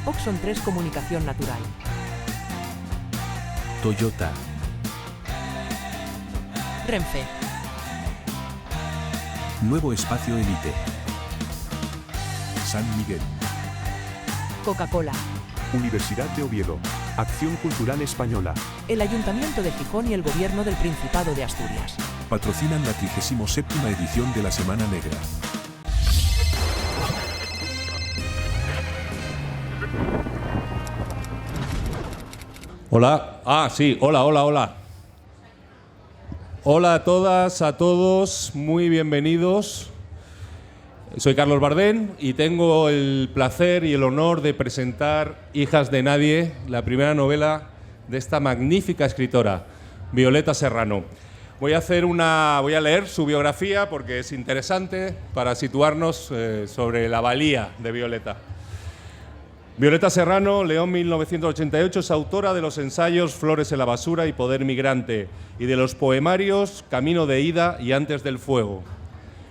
Oxon 3 Comunicación Natural. Toyota. Renfe. Nuevo Espacio Elite. San Miguel. Coca-Cola. Universidad de Oviedo. Acción Cultural Española. El Ayuntamiento de Gijón y el Gobierno del Principado de Asturias. Patrocinan la 37ª edición de la Semana Negra. Hola. Hola. Hola a todas, a todos, muy bienvenidos. Soy Carlos Bardén y tengo el placer y el honor de presentar Hijas de Nadie, la primera novela de esta magnífica escritora, Violeta Serrano. Voy a leer su biografía porque es interesante para situarnos sobre la valía de Violeta. Violeta Serrano, León 1988, es autora de los ensayos Flores en la basura y Poder migrante y de los poemarios Camino de ida y Antes del fuego.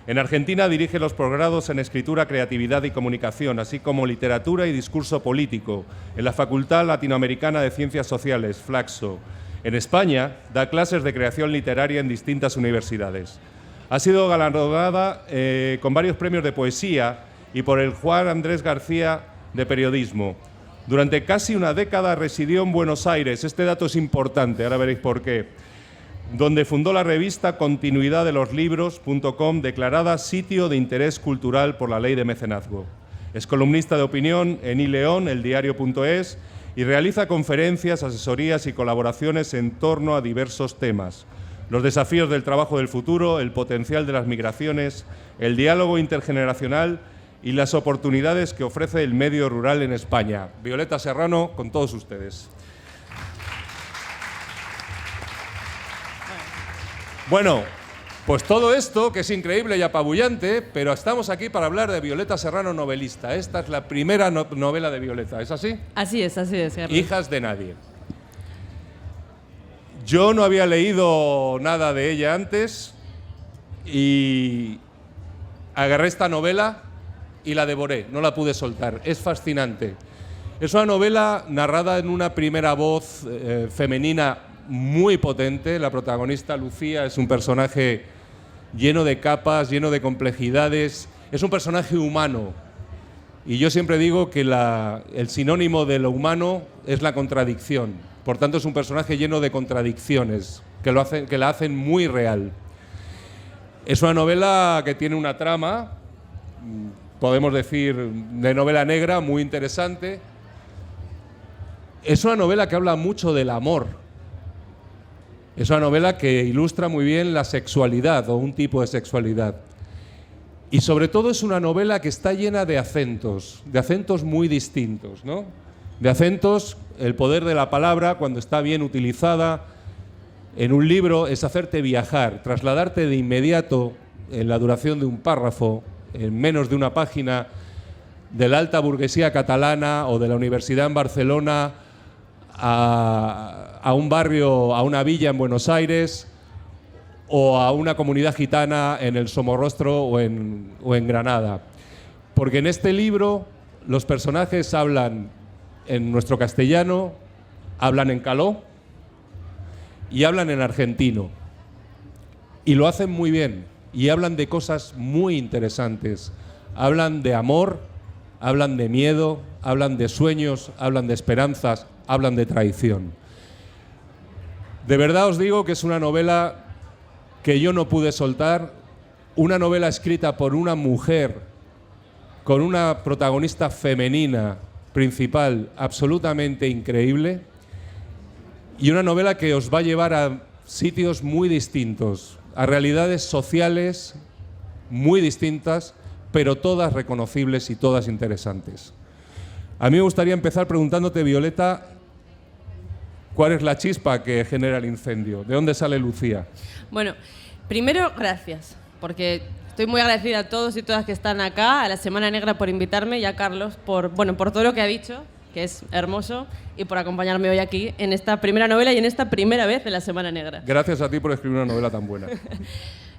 En Argentina dirige los posgrados en Escritura, Creatividad y Comunicación, así como Literatura y Discurso Político, en la Facultad Latinoamericana de Ciencias Sociales, Flaxo. En España da clases de creación literaria en distintas universidades. Ha sido galardonada con varios premios de poesía y por el Juan Andrés García de periodismo. Durante casi una década residió en Buenos Aires, este dato es importante, ahora veréis por qué, donde fundó la revista continuidaddelosLibros.com, declarada sitio de interés cultural por la ley de mecenazgo. Es columnista de opinión en iLeón, eldiario.es, y realiza conferencias, asesorías y colaboraciones en torno a diversos temas: los desafíos del trabajo del futuro, el potencial de las migraciones, el diálogo intergeneracional y las oportunidades que ofrece el medio rural en España. Violeta Serrano, con todos ustedes. Bueno, pues todo esto, que es increíble y apabullante, pero estamos aquí para hablar de Violeta Serrano, novelista. Esta es la primera novela de Violeta, ¿es así? Así es, Carlos. Hijas de Nadie. Yo no había leído nada de ella antes y agarré esta novela y la devoré, no la pude soltar. Es fascinante. Es una novela narrada en una primera voz femenina muy potente. La protagonista, Lucía, es un personaje lleno de capas, lleno de complejidades. Es un personaje humano. Y yo siempre digo que el sinónimo de lo humano es la contradicción. Por tanto, es un personaje lleno de contradicciones que la hacen muy real. Es una novela que tiene una trama, podemos decir, de novela negra, muy interesante. Es una novela que habla mucho del amor. Es una novela que ilustra muy bien la sexualidad o un tipo de sexualidad. Y sobre todo es una novela que está llena de acentos muy distintos, ¿no? De acentos, el poder de la palabra, cuando está bien utilizada en un libro, es hacerte viajar, trasladarte de inmediato, en la duración de un párrafo, en menos de una página, de la alta burguesía catalana o de la universidad en Barcelona a un barrio, a una villa en Buenos Aires o a una comunidad gitana en el Somorrostro o en Granada. Porque en este libro los personajes hablan en nuestro castellano, hablan en caló y hablan en argentino. Y lo hacen muy bien. Y hablan de cosas muy interesantes. Hablan de amor, hablan de miedo, hablan de sueños, hablan de esperanzas, hablan de traición. De verdad os digo que es una novela que yo no pude soltar, una novela escrita por una mujer, con una protagonista femenina principal absolutamente increíble, y una novela que os va a llevar a sitios muy distintos, a realidades sociales muy distintas, pero todas reconocibles y todas interesantes. A mí me gustaría empezar preguntándote, Violeta, ¿cuál es la chispa que genera el incendio? ¿De dónde sale Lucía? Bueno, primero, gracias, porque estoy muy agradecida a todos y todas que están acá, a la Semana Negra por invitarme y a Carlos por todo lo que ha dicho, que es hermoso, y por acompañarme hoy aquí en esta primera novela y en esta primera vez de la Semana Negra. Gracias a ti por escribir una novela tan buena.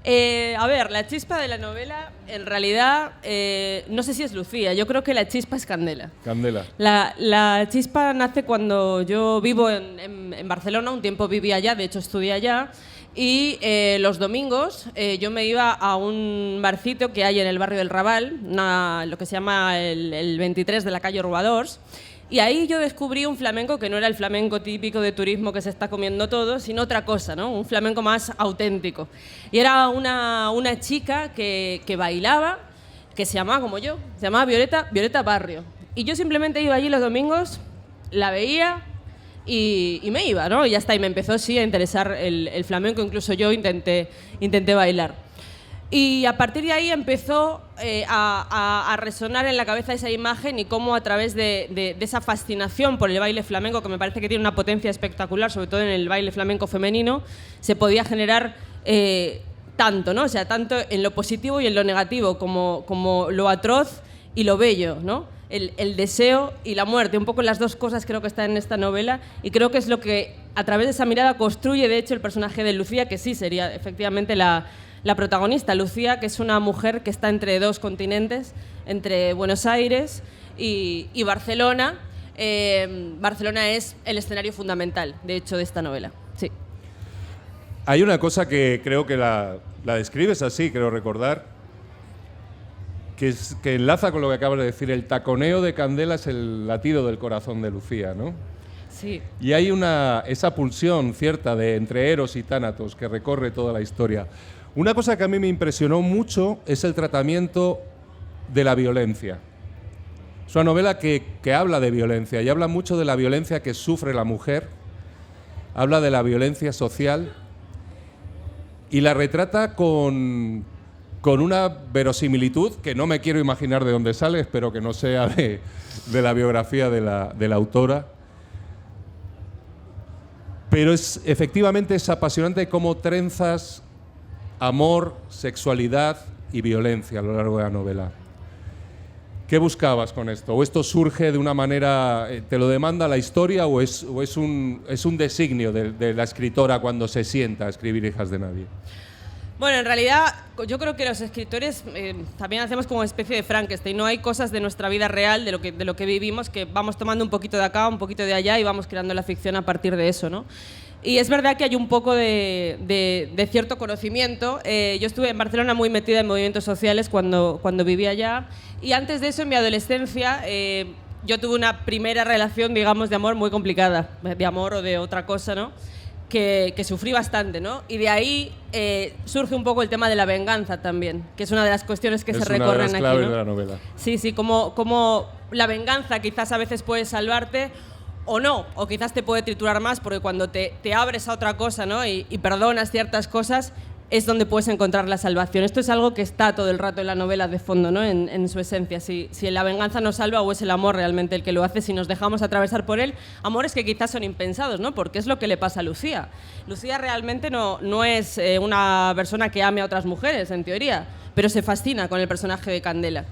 A ver, la chispa de la novela, en realidad, no sé si es Lucía, yo creo que la chispa es Candela. Candela. La chispa nace cuando yo vivo en Barcelona, un tiempo viví allá, de hecho estudié allá, y los domingos yo me iba a un barcito que hay en el barrio del Raval, lo que se llama el 23 de la calle Robadors, y ahí yo descubrí un flamenco que no era el flamenco típico de turismo que se está comiendo todo, sino otra cosa, ¿no? Un flamenco más auténtico. Y era una chica que bailaba, que se llamaba como yo, se llamaba Violeta Barrio. Y yo simplemente iba allí los domingos, la veía y me iba, ¿no? Y ya está, y me empezó sí a interesar el flamenco, incluso yo intenté bailar. Y a partir de ahí empezó a resonar en la cabeza esa imagen y cómo a través de esa fascinación por el baile flamenco, que me parece que tiene una potencia espectacular, sobre todo en el baile flamenco femenino, se podía generar tanto, ¿no? O sea, tanto en lo positivo y en lo negativo, como lo atroz y lo bello, ¿no? El deseo y la muerte, un poco las dos cosas creo que están en esta novela, y creo que es lo que a través de esa mirada construye de hecho el personaje de Lucía, que sí sería efectivamente la protagonista. Lucía, que es una mujer que está entre dos continentes, entre Buenos Aires y Barcelona. Barcelona es el escenario fundamental, de hecho, de esta novela. Sí. Hay una cosa que creo que la describes así, creo recordar, que enlaza con lo que acabas de decir. El taconeo de Candela es el latido del corazón de Lucía, ¿no? Sí. Y hay esa pulsión cierta de entre Eros y Tánatos que recorre toda la historia. Una cosa que a mí me impresionó mucho es el tratamiento de la violencia. Es una novela que habla de violencia y habla mucho de la violencia que sufre la mujer, habla de la violencia social y la retrata con una verosimilitud que no me quiero imaginar de dónde sale, espero que no sea de la biografía de la autora. Pero efectivamente es apasionante cómo trenzas amor, sexualidad y violencia a lo largo de la novela. ¿Qué buscabas con esto? ¿O esto surge de una manera, te lo demanda la historia o es un designio de la escritora cuando se sienta a escribir Hijas de Nadie? Bueno, en realidad yo creo que los escritores también hacemos como una especie de Frankenstein. No hay cosas de nuestra vida real, de lo que vivimos, que vamos tomando un poquito de acá, un poquito de allá y vamos creando la ficción a partir de eso, ¿no? Y es verdad que hay un poco de cierto conocimiento. Yo estuve en Barcelona muy metida en movimientos sociales cuando vivía allá. Y antes de eso, en mi adolescencia, yo tuve una primera relación, digamos, de amor muy complicada. De amor o de otra cosa, ¿no? Que sufrí bastante, ¿no? Y de ahí surge un poco el tema de la venganza también, que es una de las cuestiones que se recorren aquí, ¿no? Es una de las claves de la novela. Sí, como la venganza quizás a veces puede salvarte o no, o quizás te puede triturar más, porque cuando te abres a otra cosa, ¿no? y perdonas ciertas cosas, es donde puedes encontrar la salvación. Esto es algo que está todo el rato en la novela de fondo, ¿no? En su esencia. Si la venganza nos salva o es el amor realmente el que lo hace, si nos dejamos atravesar por él. Amores que quizás son impensados, ¿no? Porque es lo que le pasa a Lucía. Lucía realmente no es una persona que ame a otras mujeres, en teoría, pero se fascina con el personaje de Candela.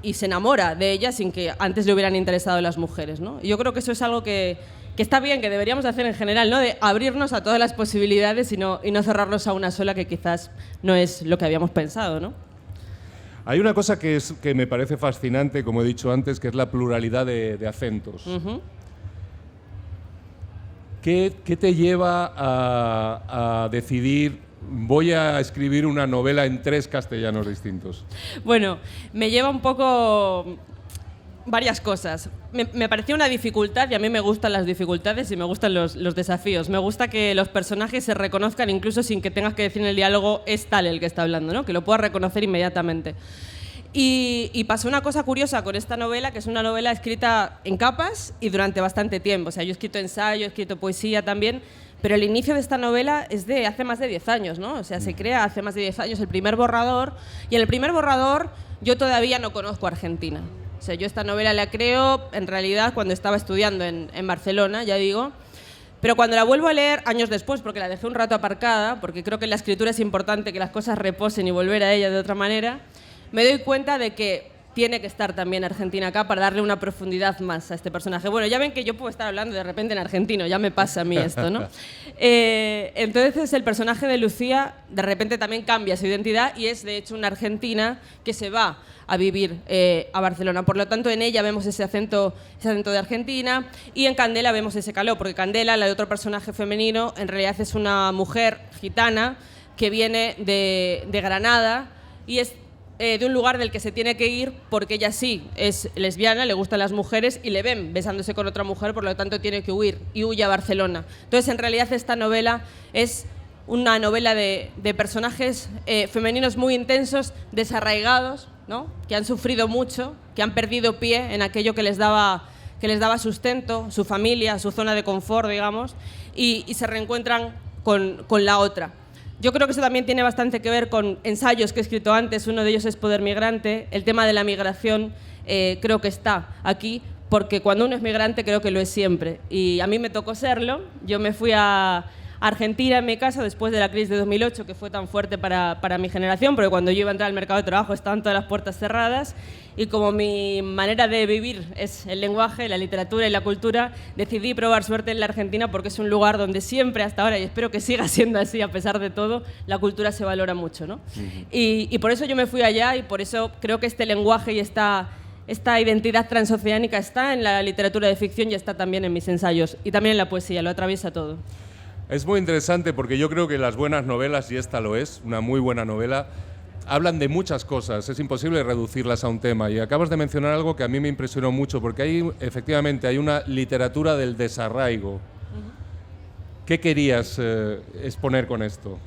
Y se enamora de ella sin que antes le hubieran interesado las mujeres, ¿no? Y yo creo que eso es algo que está bien, que deberíamos hacer en general, ¿no? De abrirnos a todas las posibilidades y no cerrarnos a una sola, que quizás no es lo que habíamos pensado, ¿no? Hay una cosa que me parece fascinante, como he dicho antes, que es la pluralidad de acentos. Uh-huh. ¿Qué te lleva a decidir voy a escribir una novela en 3 castellanos distintos? Bueno, me lleva un poco varias cosas. Me parecía una dificultad, y a mí me gustan las dificultades y me gustan los desafíos. Me gusta que los personajes se reconozcan incluso sin que tengas que decir en el diálogo es tal el que está hablando, ¿no? Que lo puedas reconocer inmediatamente. Y pasó una cosa curiosa con esta novela, que es una novela escrita en capas y durante bastante tiempo. O sea, yo he escrito ensayo, he escrito poesía también, pero el inicio de esta novela es de hace más de 10 años, ¿no? O sea, se crea hace más de 10 años el primer borrador, y en el primer borrador yo todavía no conozco Argentina. O sea, yo esta novela la creo en realidad cuando estaba estudiando en Barcelona, ya digo, pero cuando la vuelvo a leer años después, porque la dejé un rato aparcada, porque creo que en la escritura es importante que las cosas reposen y volver a ella de otra manera, me doy cuenta de que tiene que estar también Argentina acá para darle una profundidad más a este personaje. Bueno, ya ven que yo puedo estar hablando de repente en argentino, ya me pasa a mí esto, ¿no? Entonces el personaje de Lucía de repente también cambia su identidad y es de hecho una argentina que se va a vivir a Barcelona. Por lo tanto, en ella vemos ese acento de Argentina y en Candela vemos ese caló, porque Candela, la de otro personaje femenino, en realidad es una mujer gitana que viene de Granada y es de un lugar del que se tiene que ir porque ella sí es lesbiana, le gustan las mujeres y le ven besándose con otra mujer, por lo tanto tiene que huir y huye a Barcelona. Entonces, en realidad, esta novela es una novela de personajes femeninos muy intensos, desarraigados, ¿no? Que han sufrido mucho, que han perdido pie en aquello que les daba sustento, su familia, su zona de confort, digamos, y se reencuentran con la otra. Yo creo que eso también tiene bastante que ver con ensayos que he escrito antes, uno de ellos es Poder Migrante. El tema de la migración creo que está aquí, porque cuando uno es migrante creo que lo es siempre. Y a mí me tocó serlo. Yo me fui a Argentina en mi casa después de la crisis de 2008, que fue tan fuerte para mi generación, porque cuando yo iba a entrar al mercado de trabajo estaban todas las puertas cerradas y como mi manera de vivir es el lenguaje, la literatura y la cultura, decidí probar suerte en la Argentina porque es un lugar donde siempre hasta ahora, y espero que siga siendo así a pesar de todo, la cultura se valora mucho, ¿no? Y por eso yo me fui allá y por eso creo que este lenguaje y esta identidad transoceánica está en la literatura de ficción y está también en mis ensayos y también en la poesía, lo atraviesa todo. Es muy interesante porque yo creo que las buenas novelas, y esta lo es, una muy buena novela, hablan de muchas cosas, es imposible reducirlas a un tema. Y acabas de mencionar algo que a mí me impresionó mucho, porque efectivamente hay una literatura del desarraigo. ¿Qué querías exponer con esto?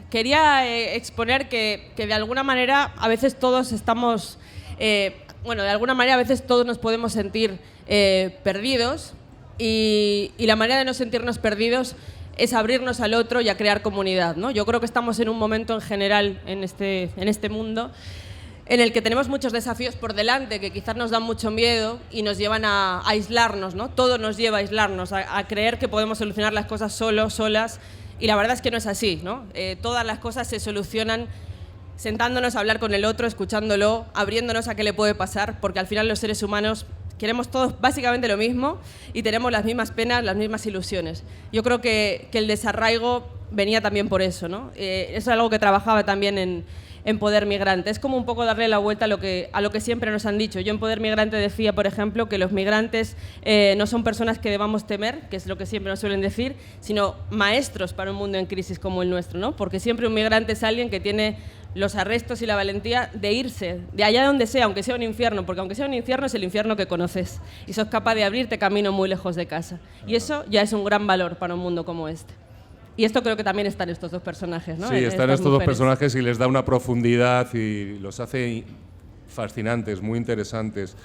Quería exponer que de alguna manera a veces todos estamos... de alguna manera a veces todos nos podemos sentir perdidos. Y la manera de no sentirnos perdidos es abrirnos al otro y a crear comunidad, ¿no? Yo creo que estamos en un momento en general en este mundo en el que tenemos muchos desafíos por delante que quizás nos dan mucho miedo y nos llevan a aislarnos, ¿no? Todo nos lleva a aislarnos, a creer que podemos solucionar las cosas solas, y la verdad es que no es así, ¿no? Todas las cosas se solucionan sentándonos a hablar con el otro, escuchándolo, abriéndonos a qué le puede pasar, porque al final los seres humanos queremos todos básicamente lo mismo y tenemos las mismas penas, las mismas ilusiones. Yo creo que el desarraigo venía también por eso, ¿no? Eso es algo que trabajaba también en Poder Migrante. Es como un poco darle la vuelta a lo que siempre nos han dicho. Yo en Poder Migrante decía, por ejemplo, que los migrantes no son personas que debamos temer, que es lo que siempre nos suelen decir, sino maestros para un mundo en crisis como el nuestro, ¿no? Porque siempre un migrante es alguien que tiene los arrestos y la valentía de irse, de allá donde sea, aunque sea un infierno, porque aunque sea un infierno es el infierno que conoces y sos capaz de abrirte camino muy lejos de casa. Y eso ya es un gran valor para un mundo como este. Y esto creo que también están estos dos personajes, ¿no? Sí, están estos dos personajes y les da una profundidad y los hace fascinantes, muy interesantes.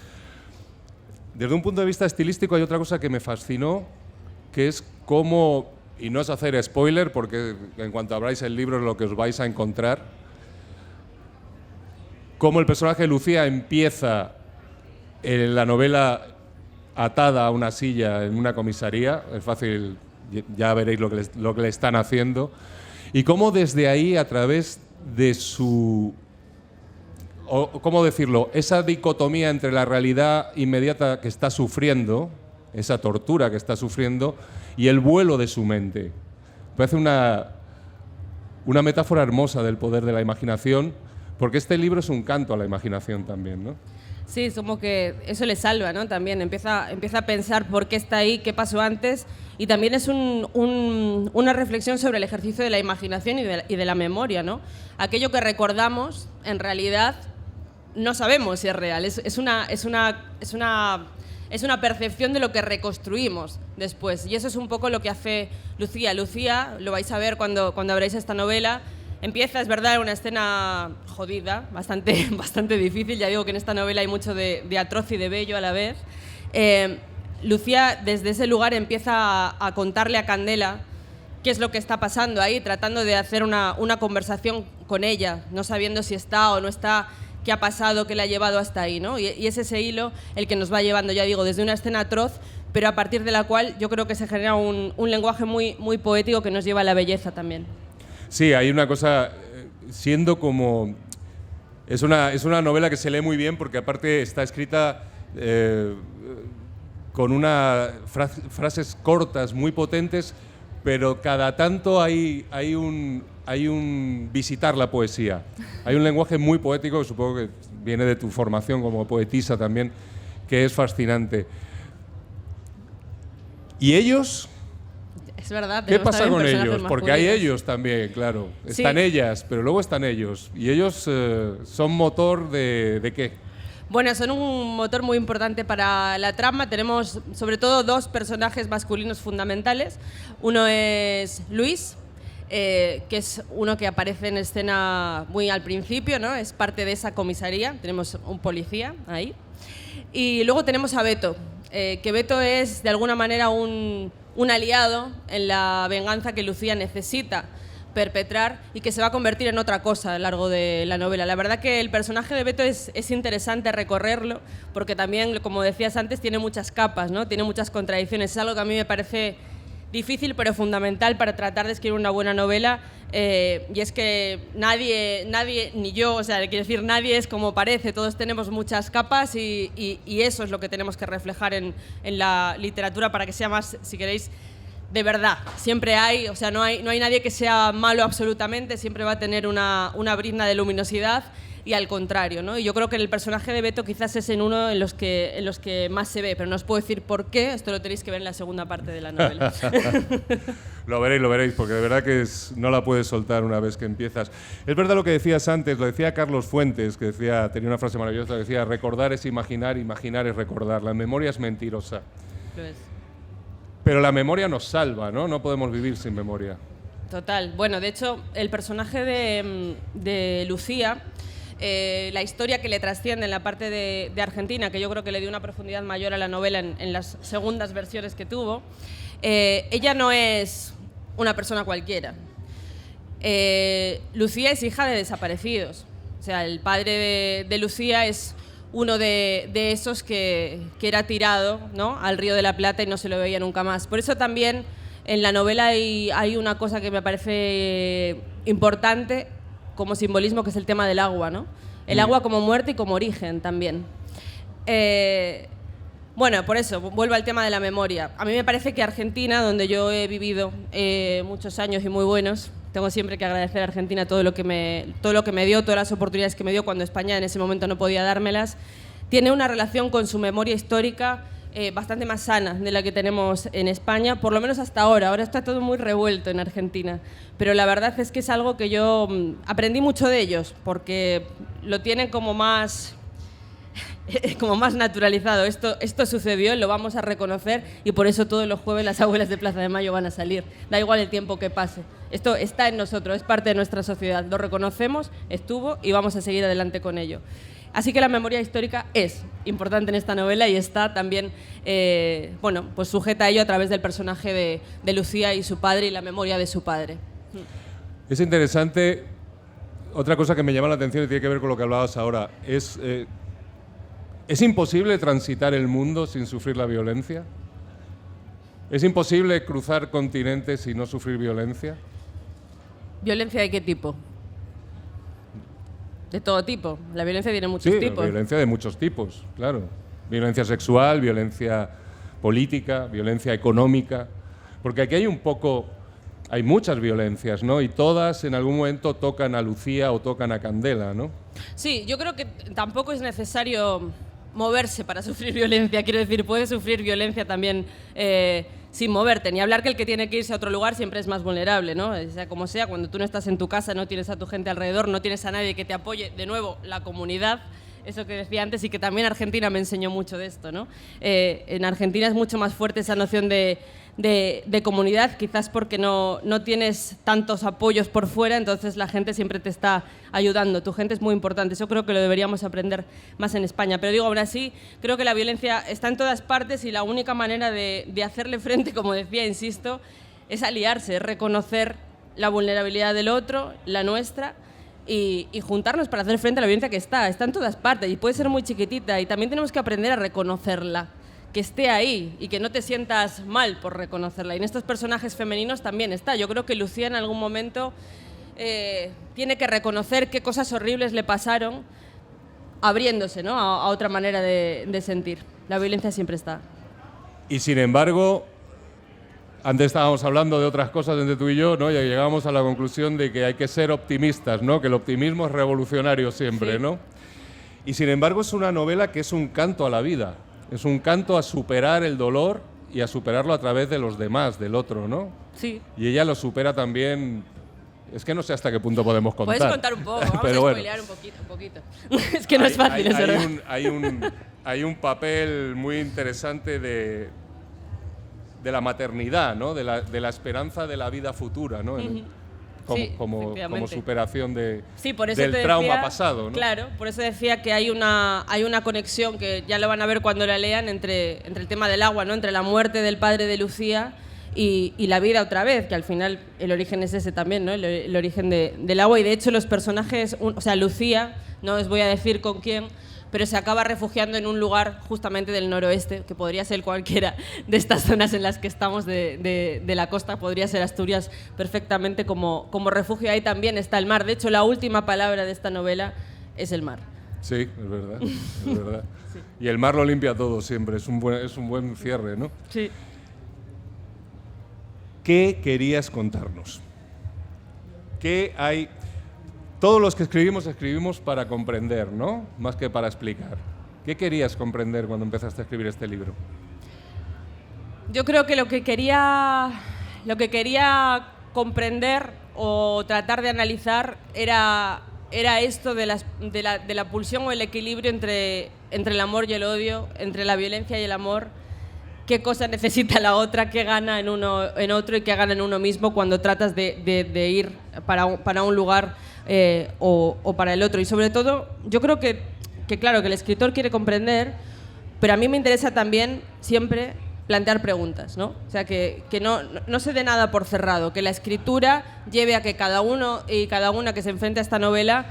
Desde un punto de vista estilístico hay otra cosa que me fascinó, que es cómo, y no es hacer spoiler, porque en cuanto abráis el libro es lo que os vais a encontrar, cómo el personaje de Lucía empieza en la novela atada a una silla en una comisaría, es fácil, ya veréis lo que le están haciendo, y cómo desde ahí, a través de su, ¿cómo decirlo?, esa dicotomía entre la realidad inmediata que está sufriendo, esa tortura que está sufriendo, y el vuelo de su mente. Me parece una metáfora hermosa del poder de la imaginación, porque este libro es un canto a la imaginación también, ¿no? Sí, es como que eso le salva, ¿no? También empieza a pensar por qué está ahí, qué pasó antes, y también es una reflexión sobre el ejercicio de la imaginación y de la memoria, ¿no? Aquello que recordamos, en realidad, no sabemos si es real, es una percepción de lo que reconstruimos después, y eso es un poco lo que hace Lucía. Lucía, lo vais a ver cuando abráis esta novela. Empieza, es verdad, en una escena jodida, bastante difícil. Ya digo que en esta novela hay mucho de atroz y de bello a la vez. Lucía, desde ese lugar, empieza a contarle a Candela qué es lo que está pasando ahí, tratando de hacer una conversación con ella, no sabiendo si está o no está, qué ha pasado, qué le ha llevado hasta ahí, ¿no? Y es ese hilo el que nos va llevando, ya digo, desde una escena atroz, pero a partir de la cual yo creo que se genera un lenguaje muy, muy poético que nos lleva a la belleza también. Sí, hay una cosa, siendo como Es una novela que se lee muy bien porque aparte está escrita con frases cortas, muy potentes, pero cada tanto hay un visitar la poesía. Hay un lenguaje muy poético, que supongo que viene de tu formación como poetisa también, que es fascinante. ¿Y ellos? Es verdad. ¿Qué pasa con ellos? Porque hay ellos también, claro. Sí. Están ellas, pero luego están ellos. ¿Y ellos son motor de qué? Bueno, son un motor muy importante para la trama. Tenemos sobre todo dos personajes masculinos fundamentales. Uno es Luis, que es uno que aparece en escena muy al principio, ¿no? Es parte de esa comisaría. Tenemos un policía ahí. Y luego tenemos a Beto, que Beto es de alguna manera un aliado en la venganza que Lucía necesita perpetrar y que se va a convertir en otra cosa a lo largo de la novela. La verdad que el personaje de Beto es interesante recorrerlo porque también, como decías antes, tiene muchas capas, ¿no? Tiene muchas contradicciones. Es algo que a mí me parece difícil pero fundamental para tratar de escribir una buena novela, y es que nadie, ni yo, o sea, quiero decir, nadie es como parece, todos tenemos muchas capas y eso es lo que tenemos que reflejar en la literatura para que sea más, si queréis, de verdad. Siempre hay, o sea, no hay nadie que sea malo absolutamente, siempre va a tener una brizna de luminosidad y al contrario, ¿no? Y yo creo que el personaje de Beto quizás es en uno en los que más se ve, pero no os puedo decir por qué, esto lo tenéis que ver en la segunda parte de la novela. Lo veréis, porque de verdad que no la puedes soltar una vez que empiezas. Es verdad lo que decías antes, lo decía Carlos Fuentes, que tenía una frase maravillosa, que decía: recordar es imaginar, imaginar es recordar, la memoria es mentirosa. Lo es. Pero la memoria nos salva, ¿no? No podemos vivir sin memoria. Total. Bueno, de hecho, el personaje de Lucía, la historia que le trasciende en la parte de Argentina, que yo creo que le dio una profundidad mayor a la novela en las segundas versiones que tuvo, ella no es una persona cualquiera. Lucía es hija de desaparecidos. O sea, el padre de Lucía es uno de esos que era tirado, ¿no?, al Río de la Plata y no se lo veía nunca más. Por eso también en la novela hay una cosa que me parece importante como simbolismo, que es el tema del agua, ¿no? El agua como muerte y como origen también. Bueno, por eso, vuelvo al tema de la memoria. A mí me parece que Argentina, donde yo he vivido muchos años y muy buenos, tengo siempre que agradecer a Argentina todo lo que me dio, todas las oportunidades que me dio cuando España en ese momento no podía dármelas, tiene una relación con su memoria histórica bastante más sana de la que tenemos en España, por lo menos hasta ahora. Ahora está todo muy revuelto en Argentina, pero la verdad es que es algo que yo aprendí mucho de ellos, porque lo tienen como más naturalizado. Esto sucedió, lo vamos a reconocer y por eso todos los jueves las abuelas de Plaza de Mayo van a salir. Da igual el tiempo que pase. Esto está en nosotros, es parte de nuestra sociedad. Lo reconocemos, estuvo y vamos a seguir adelante con ello. Así que la memoria histórica es importante en esta novela y está también pues sujeta a ello a través del personaje de Lucía y su padre y la memoria de su padre. Es interesante. Otra cosa que me llama la atención y tiene que ver con lo que hablabas ahora es imposible transitar el mundo sin sufrir la violencia. ¿Es imposible cruzar continentes y no sufrir violencia? ¿Violencia de qué tipo? De todo tipo. La violencia tiene muchos tipos. Sí, violencia de muchos tipos, claro. Violencia sexual, violencia política, violencia económica. Porque aquí hay muchas violencias, ¿no? Y todas en algún momento tocan a Lucía o tocan a Candela, ¿no? Sí, yo creo que tampoco es necesario moverse para sufrir violencia. Quiero decir, puedes sufrir violencia también sin moverte. Ni hablar que el que tiene que irse a otro lugar siempre es más vulnerable, ¿no? Sea como sea, cuando tú no estás en tu casa, no tienes a tu gente alrededor, no tienes a nadie que te apoye. De nuevo, la comunidad, eso que decía antes y que también Argentina me enseñó mucho de esto, ¿no? En Argentina es mucho más fuerte esa noción de comunidad, quizás porque no tienes tantos apoyos por fuera, entonces la gente siempre te está ayudando. Tu gente es muy importante, eso creo que lo deberíamos aprender más en España. Pero digo, aún así, creo que la violencia está en todas partes y la única manera de hacerle frente, como decía, insisto, es aliarse, es reconocer la vulnerabilidad del otro, la nuestra, y juntarnos para hacer frente a la violencia que está en todas partes y puede ser muy chiquitita y también tenemos que aprender a reconocerla, que esté ahí y que no te sientas mal por reconocerla. Y en estos personajes femeninos también está. Yo creo que Lucía en algún momento tiene que reconocer qué cosas horribles le pasaron abriéndose, ¿no? a otra manera de sentir. La violencia siempre está. Y sin embargo, antes estábamos hablando de otras cosas entre tú y yo, ¿no? Y llegamos a la conclusión de que hay que ser optimistas, ¿no? Que el optimismo es revolucionario siempre, Sí. ¿no? Y sin embargo es una novela que es un canto a la vida, es un canto a superar el dolor y a superarlo a través de los demás, del otro, ¿no? Sí. Y ella lo supera también. Es que no sé hasta qué punto podemos contar. Puedes contar un poco, vamos a Pero bueno. spoilear un poquito. Es que no es fácil, es verdad. Hay un papel muy interesante de la maternidad, ¿no? De la esperanza de la vida futura, ¿no? Sí, como efectivamente. superación Sí, por eso del te trauma decía, pasado, ¿no? Claro, por eso decía que hay una conexión que ya lo van a ver cuando la lean entre el tema del agua, ¿no? Entre la muerte del padre de Lucía y la vida otra vez, que al final el origen es ese también, ¿no? El origen del agua. Y de hecho los personajes, o sea, Lucía, no os voy a decir con quién, pero se acaba refugiando en un lugar justamente del noroeste, que podría ser cualquiera de estas zonas en las que estamos de la costa, podría ser Asturias perfectamente como refugio. Ahí también está el mar. De hecho, la última palabra de esta novela es el mar. Sí, es verdad. Es verdad. Sí. Y el mar lo limpia todo siempre, es un buen cierre, ¿no? Sí. ¿Qué querías contarnos? ¿Qué hay? Todos los que escribimos para comprender, ¿no? Más que para explicar. ¿Qué querías comprender cuando empezaste a escribir este libro? Yo creo que lo que quería comprender o tratar de analizar era esto de la pulsión o el equilibrio entre el amor y el odio, entre la violencia y el amor. Qué cosa necesita la otra, qué gana en otro y qué gana en uno mismo cuando tratas de ir para un lugar o para el otro. Y sobre todo, yo creo que claro, que el escritor quiere comprender, pero a mí me interesa también siempre plantear preguntas, ¿no? O sea, que no se dé nada por cerrado, que la escritura lleve a que cada uno y cada una que se enfrente a esta novela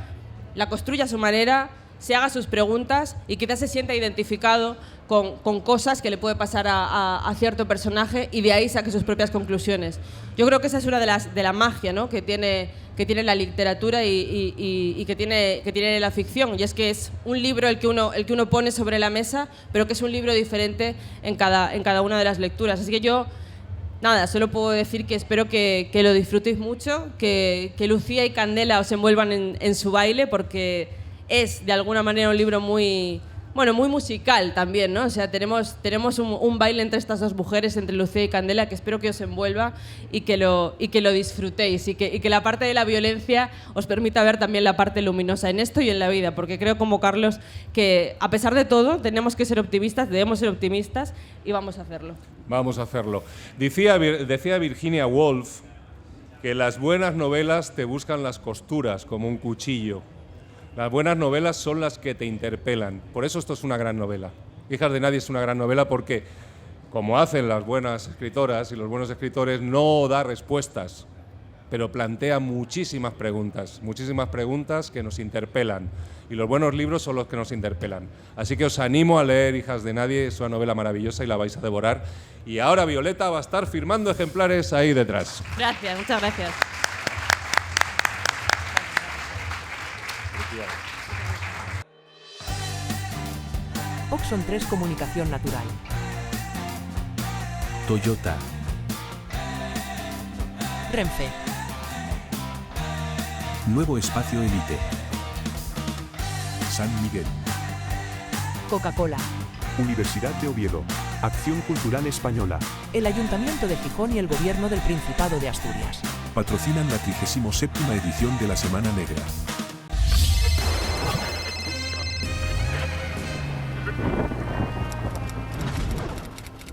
la construya a su manera, se haga sus preguntas y quizás se sienta identificado con cosas que le puede pasar a cierto personaje y de ahí saque sus propias conclusiones. Yo creo que esa es una de la magia, ¿no? que tiene la literatura y que tiene la ficción, y es que es un libro el que uno pone sobre la mesa, pero que es un libro diferente en cada una de las lecturas. Así que yo, nada, solo puedo decir que espero que lo disfrutéis mucho, que Lucía y Candela os envuelvan en su baile, porque es de alguna manera un libro muy musical también, ¿no? O sea, tenemos un baile entre estas dos mujeres, entre Lucía y Candela, que espero que os envuelva y que lo disfrutéis y que la parte de la violencia os permita ver también la parte luminosa en esto y en la vida, porque creo como Carlos que a pesar de todo tenemos que ser optimistas, debemos ser optimistas y vamos a hacerlo. Vamos a hacerlo. Decía Virginia Woolf que las buenas novelas te buscan las costuras como un cuchillo. Las buenas novelas son las que te interpelan. Por eso esto es una gran novela. Hijas de nadie es una gran novela porque, como hacen las buenas escritoras y los buenos escritores, no da respuestas, pero plantea muchísimas preguntas que nos interpelan. Y los buenos libros son los que nos interpelan. Así que os animo a leer Hijas de nadie, es una novela maravillosa y la vais a devorar. Y ahora Violeta va a estar firmando ejemplares ahí detrás. Gracias, muchas gracias. Oxon 3 Comunicación Natural. Toyota. Renfe. Nuevo espacio Elite. San Miguel. Coca-Cola. Universidad de Oviedo. Acción Cultural Española. El Ayuntamiento de Gijón y el Gobierno del Principado de Asturias. Patrocinan la 37ª edición de la Semana Negra.